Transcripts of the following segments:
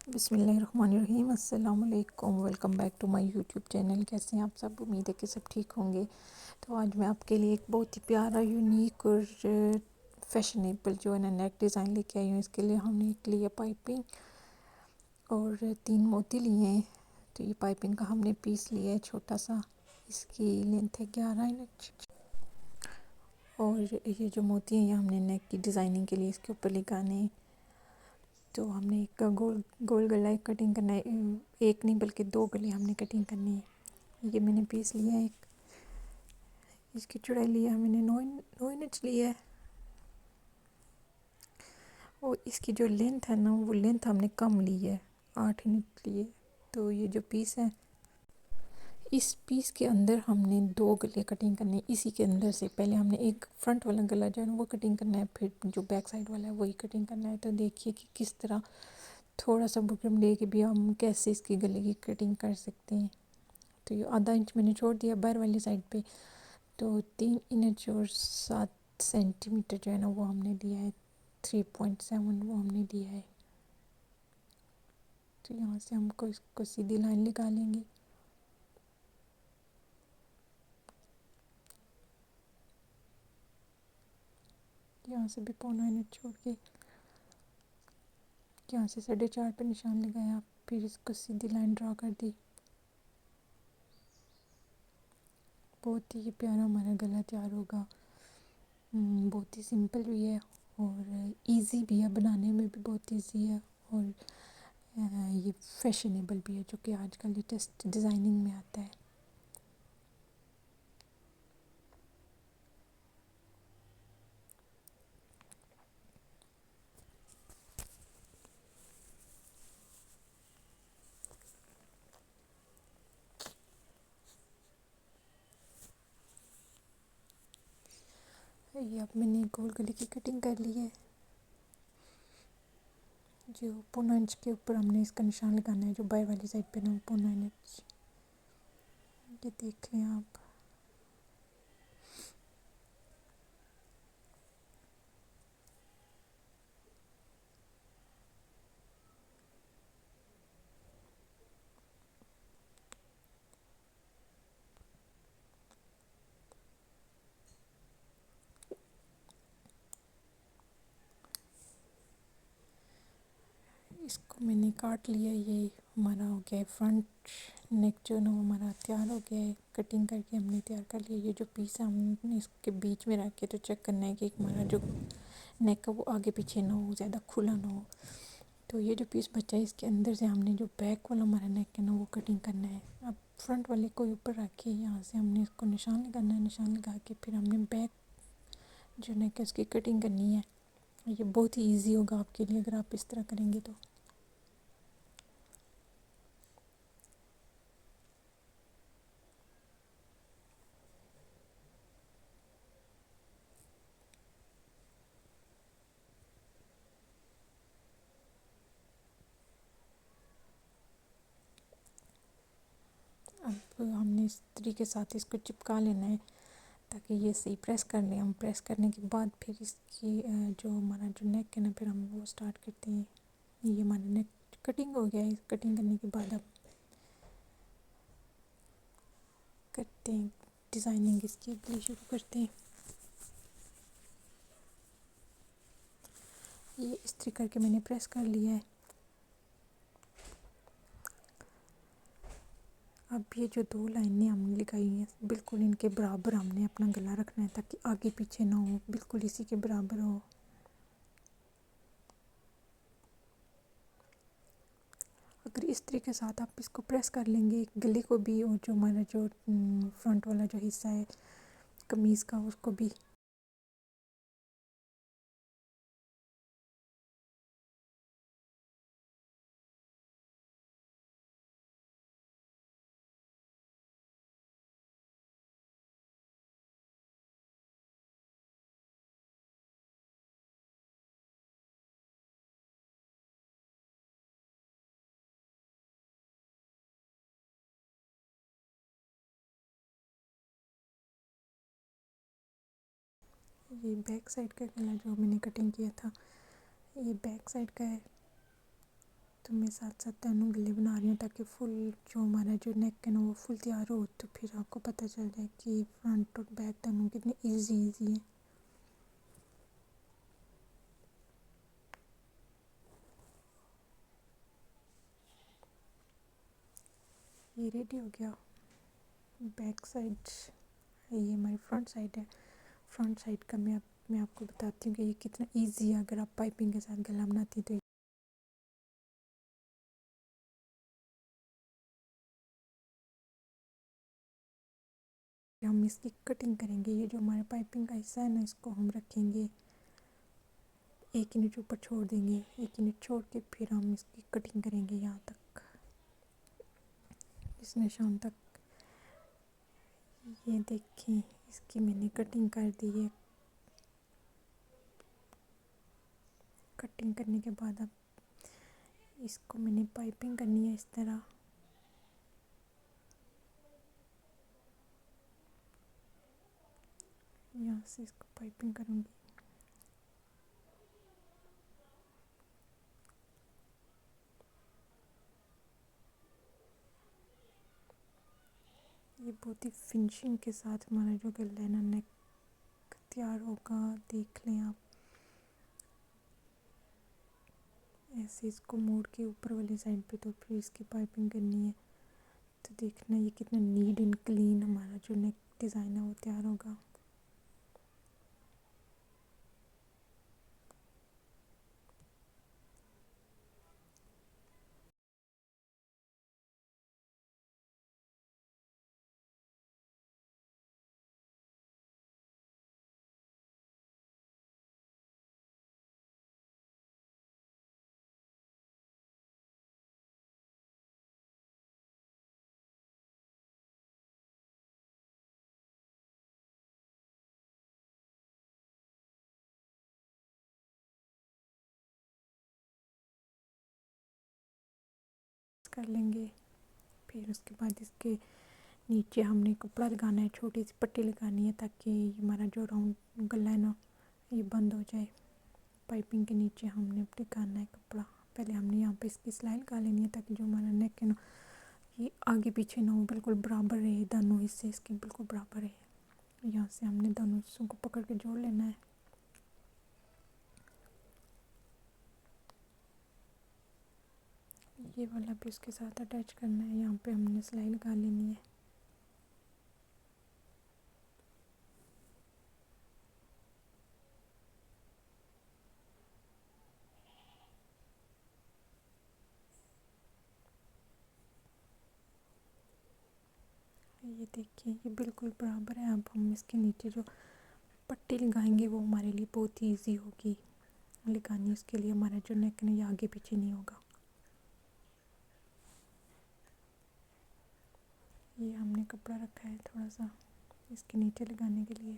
بسم اللہ الرحمن الرحیم، السلام علیکم، welcome back to my YouTube channel. کیسے ہیں آپ سب؟ امید ہے کہ سب ٹھیک ہوں گے۔ تو آج میں آپ کے لیے ایک بہت ہی پیارا، یونیک اور فیشنیبل جو ہے نا نیک ڈیزائن لے کے آئی ہوں۔ اس کے لیے ہم نے لیے پائپنگ اور 3 موتی لیے ہیں۔ تو یہ پائپنگ کا ہم نے پیس لیا ہے چھوٹا سا، اس کی لینتھ ہے 11 انچ، اور یہ جو موتی ہیں یہ ہم نے نیک کی ڈیزائننگ کے لیے اس کے اوپر لگانے ہیں۔ تو ہم نے ایک گول گلا ایک کٹنگ کرنا ہے، ایک نہیں بلکہ 2 گلے ہم نے کٹنگ کرنی ہے۔ یہ میں نے پیس لیا ہے ایک، اس کی چوڑائی لی ہے میں نے 9 انچ لی ہے، اور اس کی جو لینتھ ہے نا وہ لینتھ ہم نے کم لی ہے، 8 انچ لی ہے۔ تو یہ جو پیس ہے، اس پیس کے اندر ہم نے 2 گلے کٹنگ کرنے ہیں۔ اسی کے اندر سے پہلے ہم نے ایک فرنٹ والا گلا جو ہے نا وہ کٹنگ کرنا ہے، پھر جو بیک سائڈ والا ہے وہی کٹنگ کرنا ہے۔ تو دیکھیے کہ کس طرح تھوڑا سا بکرم لے کے بھی ہم کیسے اس کی گلے کی کٹنگ کر سکتے ہیں۔ تو یہ آدھا انچ میں نے چھوڑ دیا باہر والی سائڈ پہ، تو 3 انچ اور 7 سینٹی میٹر جو ہے نا وہ ہم نے دیا ہے، 3.7 وہ ہم نے دیا ہے۔ تو یہاں سے ہم کو اس کو سیدھی لائن نکالیں گے۔ یہاں سے بھی 0.25 انچ چھوڑ کے یہاں سے 4.5 پہ نشان لگایا، پھر اس کو سیدھی لائن ڈرا کر دی۔ بہت ہی پیارا ہمارا گلا تیار ہوگا، بہت ہی سمپل بھی ہے اور ایزی بھی ہے، بنانے میں بھی بہت ایزی ہے، اور یہ فیشنیبل بھی ہے جو کہ آج کل لیٹسٹ ڈیزائننگ میں آتا ہے۔ یہ اب میں نے گول گلے کی کٹنگ کر لی ہے، جو 0.25 انچ کے اوپر ہم نے اس کا نشان لگانا ہے، جو بائی والی سائڈ پہ نا 0.25 انچ، یہ دیکھ لیں آپ۔ اس کو میں نے کاٹ لیا، یہ ہمارا ہو گیا ہے فرنٹ نیک جو ہے نا وہ ہمارا تیار ہو گیا ہے، کٹنگ کر کے ہم نے تیار کر لیا۔ یہ جو پیس ہے ہم نے اس کے بیچ میں رکھ کے تو چیک کرنا ہے کہ ہمارا جو نیک ہے وہ آگے پیچھے نہ ہو، زیادہ کھلا نہ ہو۔ تو یہ جو پیس بچا ہے اس کے اندر سے ہم نے جو بیک والا ہمارا نیک ہے نا وہ کٹنگ کرنا ہے۔ اب فرنٹ والے کو اوپر رکھ کے یہاں سے ہم نے اس کو نشان لگانا ہے، نشان لگا کے پھر ہم نے بیک جو نیک ہے اس کی کٹنگ کرنی ہے۔ یہ بہت ہی ایزی ہوگا آپ کے لیے اگر آپ اس طرح کریں گے تو۔ اب ہم نے اس طریقے کے ساتھ اس کو چپکا لینا ہے تاکہ یہ صحیح پریس کر لیں ہم۔ پریس کرنے کے بعد پھر اس کی جو ہمارا جو نیک ہے نا پھر ہم وہ سٹارٹ کرتے ہیں۔ یہ ہمارا نیک کٹنگ ہو گیا ہے، کٹنگ کرنے کے بعد اب کرتے ہیں ڈیزائننگ اس کی، اگلی شروع کرتے ہیں۔ یہ اس طریقے کر کے میں نے پریس کر لیا ہے۔ اب یہ جو 2 لائنیں ہم نے لگائی ہیں بالکل ان کے برابر ہم نے اپنا گلا رکھنا ہے تاکہ آگے پیچھے نہ ہو، بالکل اسی کے برابر ہو۔ اگر اس طریقے کے ساتھ آپ اس کو پریس کر لیں گے گلے کو بھی، اور جو ہمارا جو فرنٹ والا جو حصہ ہے قمیض کا اس کو بھی، یہ بیک سائڈ کا گلا جو میں نے کٹنگ کیا تھا یہ بیک سائڈ کا ہے۔ تو میں ساتھ ساتھ تنوں گلے بنا رہی ہوں تاکہ فل جو ہمارا جو نیک ہے نا وہ فل تیار ہو، تو پھر آپ کو پتہ چل جائے کہ فرنٹ اور بیک تنوں کتنے ایزی ہے۔ یہ ریڈی ہو گیا بیک سائڈ، یہ ہماری فرنٹ سائڈ ہے۔ فرنٹ سائڈ کا میں آپ کو بتاتی ہوں کہ یہ کتنا ایزی ہے اگر آپ پائپنگ کے ساتھ گلا بناتی تو۔ ہم اس کی کٹنگ کریں گے، یہ جو ہمارا پائپنگ کا حصہ ہے نا اس کو ہم رکھیں گے 1 انچ اوپر چھوڑ دیں گے، 1 انچ چھوڑ کے پھر ہم اس کی کٹنگ کریں گے یہاں تک، اس نشان تک۔ یہ دیکھیں اس کی میں نے کٹنگ کر دی ہے۔ کٹنگ کرنے کے بعد اب اس کو میں نے پائپنگ کرنی ہے اس طرح۔ یہاں سے اس کو پائپنگ کروں گی۔ یہ بہت ہی فنشنگ کے ساتھ ہمارا جو گلا ہے نا نیک تیار ہوگا، دیکھ لیں آپ۔ ایسے اس کو موڑ کے اوپر والی سائڈ پہ تو پھر اس کی پائپنگ کرنی ہے، تو دیکھنا یہ کتنا نیٹ اینڈ کلین ہمارا جو نیک ڈیزائن ہے وہ تیار ہوگا۔ کر لیں گے، پھر اس کے بعد اس کے نیچے ہم نے کپڑا لگانا ہے، چھوٹی سی پٹی لگانی ہے تاکہ ہمارا جو راؤنڈ گلا ہے نا یہ بند ہو جائے۔ پائپنگ کے نیچے ہم نے لگانا ہے کپڑا، پہلے ہم نے یہاں پہ اس کی سلائی لگا لینی ہے تاکہ جو ہمارا نیک ہے نا یہ آگے پیچھے نہ ہو، بالکل برابر رہے، دونوں حصے اس کے بالکل برابر رہے۔ یہاں سے ہم نے دونوں حصوں کو پکڑ کے جوڑ لینا ہے۔ یہ والا بھی اس کے ساتھ اٹیچ کرنا ہے، یہاں پہ ہم نے سلائی لگا لینی ہے۔ یہ دیکھیں یہ بالکل برابر ہے۔ اب ہم اس کے نیچے جو پٹی لگائیں گے وہ ہمارے لیے بہت ہی ایزی ہوگی لگانی، اس کے لیے ہمارا جو نیک ہے یہ آگے پیچھے نہیں ہوگا۔ یہ ہم نے کپڑا رکھا ہے تھوڑا سا اس کے نیچے لگانے کے لیے۔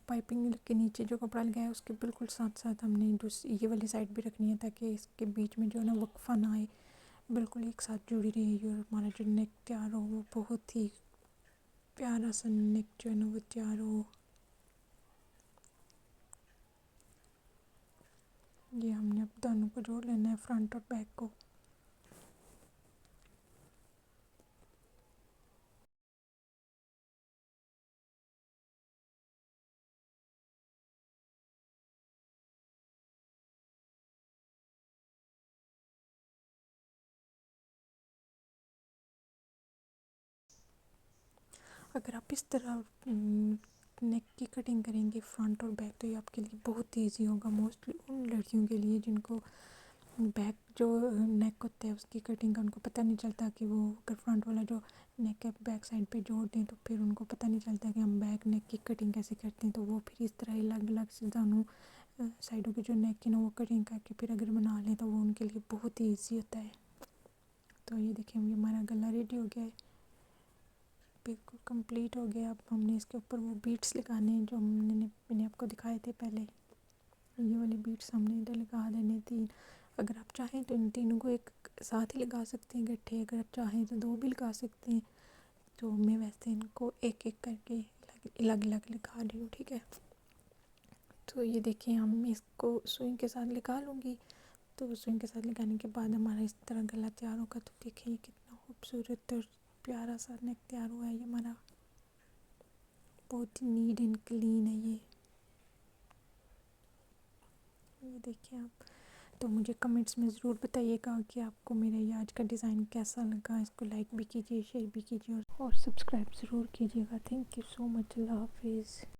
پائپنگ کے نیچے جو کپڑا لگایا ہے اس کے بالکل ساتھ ساتھ ہم نے یہ والی سائڈ بھی رکھنی ہے تاکہ اس کے بیچ میں جو ہے نا وقفہ نہ آئے، بالکل ایک ساتھ جڑی رہے گی اور ہمارا جو نیک تیار ہو وہ بہت ہی پیارا سا نیک جو ہے نا وہ تیار ہو۔ یہ ہم نے اب دونوں کو جوڑ لینا ہے، فرنٹ اور بیک کو۔ اگر آپ اس طرح نیک کی کٹنگ کریں گے فرنٹ اور بیک تو یہ آپ کے لیے بہت ایزی ہوگا، موسٹلی ان لڑکیوں کے لیے جن کو بیک جو نیک ہوتا ہے اس کی کٹنگ کا ان کو پتہ نہیں چلتا کہ وہ اگر فرنٹ والا جو نیک ہے بیک سائڈ پہ جوڑ دیں تو پھر ان کو پتہ نہیں چلتا کہ ہم بیک نیک کی کٹنگ کیسے کرتے ہیں، تو وہ پھر اس طرح الگ الگ سے دونوں سائڈوں کے جو نیک ہے نا وہ کٹنگ کر کے پھر اگر بنا لیں تو وہ ان کے لیے بہت ہی ایزی ہوتا ہے۔ تو یہ دیکھیں یہ ہمارا گلا ریڈی ہو گیا ہے، بالکل کمپلیٹ ہو گیا۔ اب ہم نے اس کے اوپر وہ بیٹس لگانے ہیں جو میں نے آپ کو دکھائے تھے پہلے، یہ والی بیٹس ہم نے ادھر لگا دینے تین۔ اگر آپ چاہیں تو ان تینوں کو ایک ساتھ ہی لگا سکتے ہیں گٹھے، اگر آپ چاہیں تو دو بھی لگا سکتے ہیں، تو میں ویسے ان کو ایک ایک کر کے الگ الگ لگا رہی ہوں، ٹھیک ہے۔ تو یہ دیکھیں ہم اس کو سوئنگ کے ساتھ لگا لوں گی، تو سوئنگ کے ساتھ لگانے کے بعد ہمارا اس طرح گلا تیار ہوگا۔ تو دیکھیں یہ کتنا خوبصورت اور پیارا سا نیک تیار ہوا ہے، یہ ہمارا بہت ہی نیٹ اینڈ کلین ہے یہ دیکھیں آپ۔ تو مجھے کمنٹس میں ضرور بتائیے گا کہ آپ کو میرا یہ آج کا ڈیزائن کیسا لگا، اس کو لائک بھی کیجیے، شیئر بھی کیجیے اور سبسکرائب ضرور کیجیے گا۔ تھینک یو سو مچ، اللہ حافظ۔